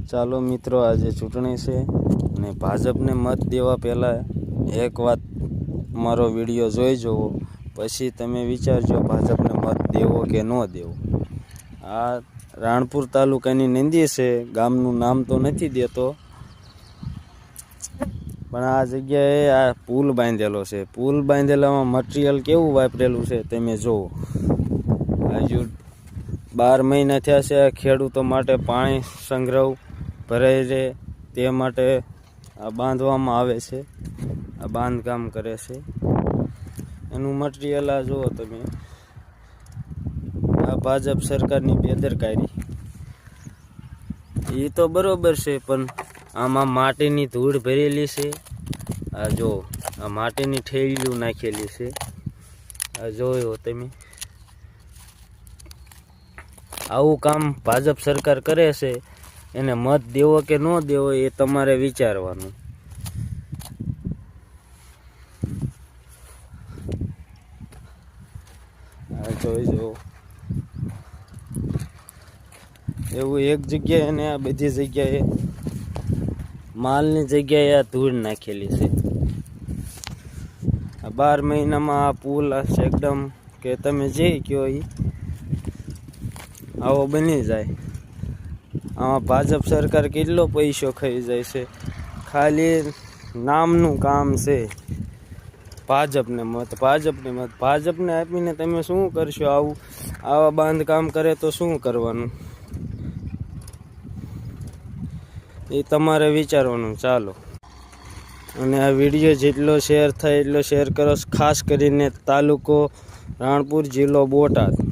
ચાલો મિત્રો, આજે ચૂંટણી છે અને ભાજપને મત દેવા પહેલાં એક વાત મારો વિડીયો જોઈ જુઓ, પછી તમે વિચારજો ભાજપને મત દેવો કે ન દેવો. આ રાણપુર તાલુકાની નંદી છે, ગામનું નામ તો નથી દેતો, પણ આ જગ્યાએ આ પુલ બાંધેલો છે. પુલ બાંધેલામાં મટીરિયલ કેવું વાપરેલું છે તમે જુઓ. હજુ 12 મહિના થયા છે. ખેડૂતો માટે પાણી સંગ્રહ ભરાઈ રહે તે માટે આ બાંધવામાં આવે છે. આ બાંધકામ કરે છે. એનું મટીરિયલ આ જુઓ તમે. આ ભાજપ સરકારની બેદરકારી. એ તો બરોબર છે, પણ આમાં માટીની ધૂળ ભરેલી છે. આ જો આ માટીની ઠેલીઓ નાખેલી છે. આ જોયો તમે. આવું કામ ભાજપ સરકાર કરે છે. એને મત દેવો કે ન દેવો એ તમારે વિચારવાનું. આ જોઈ જો એવું એક જગ્યાએ ને આ બધી જગ્યાએ માલની જગ્યાએ આ ધૂળ નાખેલી છે. આ 12 મહિનામાં આ પુલ એકદમ કે તમે જે કહો એ આવો બની જાય. આમાં ભાજપ સરકાર કેટલો પૈસો ખાઈ જાય છે. ખાલી નામનું કામ છે. ભાજપને મત ભાજપને આપીને તમે શું કરશો? આવા બાંધકામ કરે તો શું કરવાનું એ તમારે વિચારવાનું. ચાલો, અને આ વિડીયો જેટલો શેર થાય એટલો શેર કરો, ખાસ કરીને તાલુકો રાણપુર, જિલ્લો બોટાદ.